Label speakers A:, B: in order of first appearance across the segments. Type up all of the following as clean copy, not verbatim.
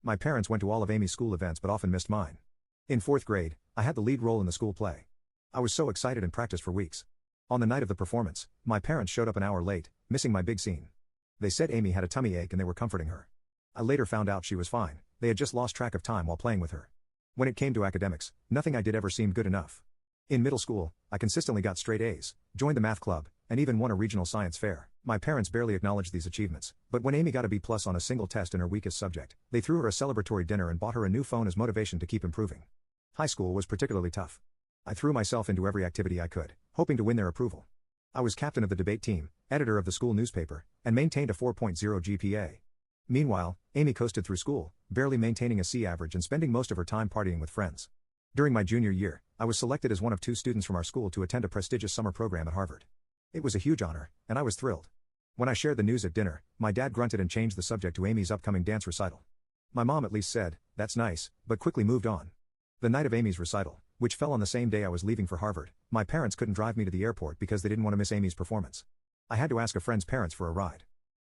A: My parents went to all of Amy's school events but often missed mine. In 4th grade, I had the lead role in the school play. I was so excited and practiced for weeks. On the night of the performance, my parents showed up an hour late, missing my big scene. They said Amy had a tummy ache and they were comforting her. I later found out she was fine, they had just lost track of time while playing with her. When it came to academics, nothing I did ever seemed good enough. In middle school, I consistently got straight A's, joined the math club, and even won a regional science fair. My parents barely acknowledged these achievements, but when Amy got a B+ on a single test in her weakest subject, they threw her a celebratory dinner and bought her a new phone as motivation to keep improving. High school was particularly tough. I threw myself into every activity I could, hoping to win their approval. I was captain of the debate team, editor of the school newspaper, and maintained a 4.0 GPA. Meanwhile, Amy coasted through school, barely maintaining a C average and spending most of her time partying with friends. During my junior year, I was selected as one of 2 students from our school to attend a prestigious summer program at Harvard. It was a huge honor, and I was thrilled. When I shared the news at dinner, my dad grunted and changed the subject to Amy's upcoming dance recital. My mom at least said, "That's nice," but quickly moved on. The night of Amy's recital, which fell on the same day I was leaving for Harvard, my parents couldn't drive me to the airport because they didn't want to miss Amy's performance. I had to ask a friend's parents for a ride.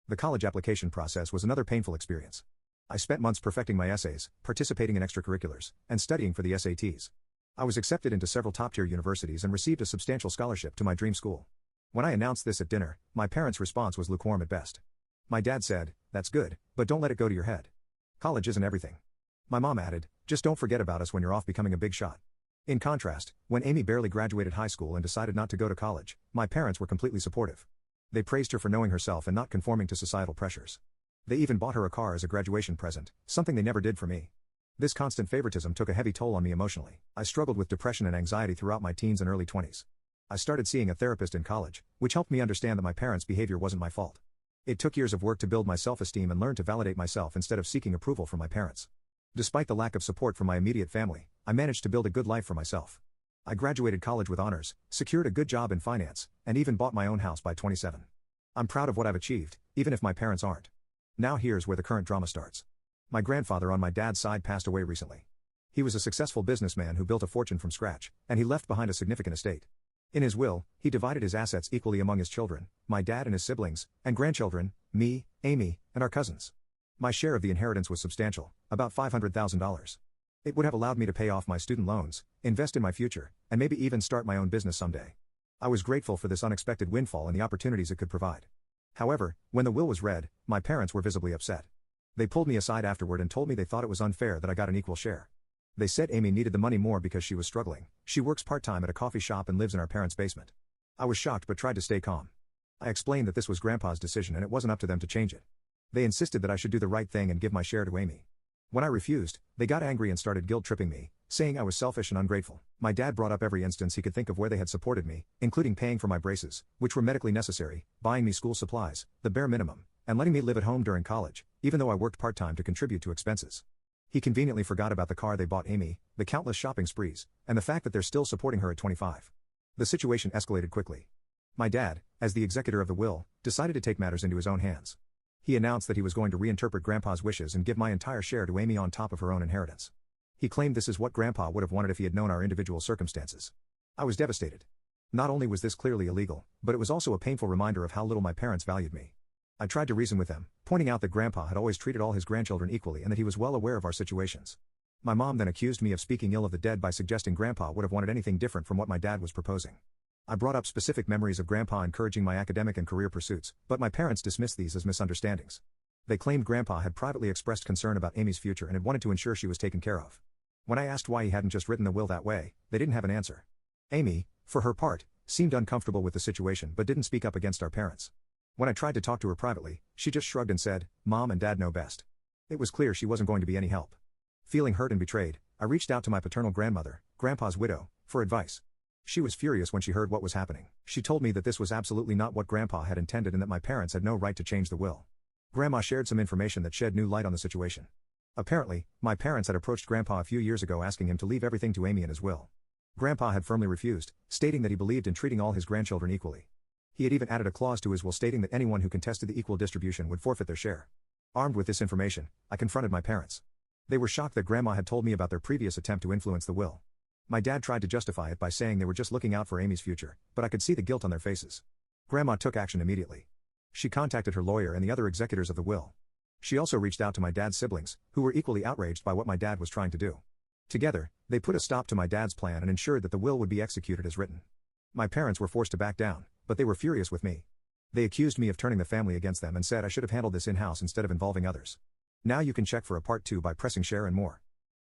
A: The college application process was another painful experience. I spent months perfecting my essays, participating in extracurriculars, and studying for the SATs. I was accepted into several top-tier universities and received a substantial scholarship to my dream school. When I announced this at dinner, my parents' response was lukewarm at best. My dad said, "That's good, but don't let it go to your head. College isn't everything." My mom added, "Just don't forget about us when you're off becoming a big shot." In contrast, when Amy barely graduated high school and decided not to go to college, my parents were completely supportive. They praised her for knowing herself and not conforming to societal pressures. They even bought her a car as a graduation present, something they never did for me. This constant favoritism took a heavy toll on me emotionally. I struggled with depression and anxiety throughout my teens and early 20s. I started seeing a therapist in college, which helped me understand that my parents' behavior wasn't my fault. It took years of work to build my self-esteem and learn to validate myself instead of seeking approval from my parents. Despite the lack of support from my immediate family, I managed to build a good life for myself. I graduated college with honors, secured a good job in finance, and even bought my own house by 27. I'm proud of what I've achieved, even if my parents aren't. Now here's where the current drama starts. My grandfather on my dad's side passed away recently. He was a successful businessman who built a fortune from scratch, and he left behind a significant estate. In his will, he divided his assets equally among his children, my dad and his siblings, and grandchildren, me, Amy, and our cousins. My share of the inheritance was substantial, about $500,000. It would have allowed me to pay off my student loans, invest in my future, and maybe even start my own business someday. I was grateful for this unexpected windfall and the opportunities it could provide. However, when the will was read, my parents were visibly upset. They pulled me aside afterward and told me they thought it was unfair that I got an equal share. They said Amy needed the money more because she was struggling. She works part-time at a coffee shop and lives in our parents' basement. I was shocked but tried to stay calm. I explained that this was Grandpa's decision and it wasn't up to them to change it. They insisted that I should do the right thing and give my share to Amy. When I refused, they got angry and started guilt-tripping me, saying I was selfish and ungrateful. My dad brought up every instance he could think of where they had supported me, including paying for my braces, which were medically necessary, buying me school supplies, the bare minimum, and letting me live at home during college, even though I worked part-time to contribute to expenses. He conveniently forgot about the car they bought Amy, the countless shopping sprees, and the fact that they're still supporting her at 25. The situation escalated quickly. My dad, as the executor of the will, decided to take matters into his own hands. He announced that he was going to reinterpret Grandpa's wishes and give my entire share to Amy on top of her own inheritance. He claimed this is what Grandpa would have wanted if he had known our individual circumstances. I was devastated. Not only was this clearly illegal, but it was also a painful reminder of how little my parents valued me. I tried to reason with them, pointing out that Grandpa had always treated all his grandchildren equally and that he was well aware of our situations. My mom then accused me of speaking ill of the dead by suggesting Grandpa would have wanted anything different from what my dad was proposing. I brought up specific memories of Grandpa encouraging my academic and career pursuits, but my parents dismissed these as misunderstandings. They claimed Grandpa had privately expressed concern about Amy's future and had wanted to ensure she was taken care of. When I asked why he hadn't just written the will that way, they didn't have an answer. Amy, for her part, seemed uncomfortable with the situation but didn't speak up against our parents. When I tried to talk to her privately, she just shrugged and said, "Mom and Dad know best." It was clear she wasn't going to be any help. Feeling hurt and betrayed, I reached out to my paternal grandmother, Grandpa's widow, for advice. She was furious when she heard what was happening. She told me that this was absolutely not what Grandpa had intended and that my parents had no right to change the will. Grandma shared some information that shed new light on the situation. Apparently, my parents had approached Grandpa a few years ago asking him to leave everything to Amy in his will. Grandpa had firmly refused, stating that he believed in treating all his grandchildren equally. He had even added a clause to his will stating that anyone who contested the equal distribution would forfeit their share. Armed with this information, I confronted my parents. They were shocked that Grandma had told me about their previous attempt to influence the will. My dad tried to justify it by saying they were just looking out for Amy's future, but I could see the guilt on their faces. Grandma took action immediately. She contacted her lawyer and the other executors of the will. She also reached out to my dad's siblings, who were equally outraged by what my dad was trying to do. Together, they put a stop to my dad's plan and ensured that the will would be executed as written. My parents were forced to back down, but they were furious with me. They accused me of turning the family against them and said I should have handled this in-house instead of involving others. Now you can check for a part 2 by pressing share and more.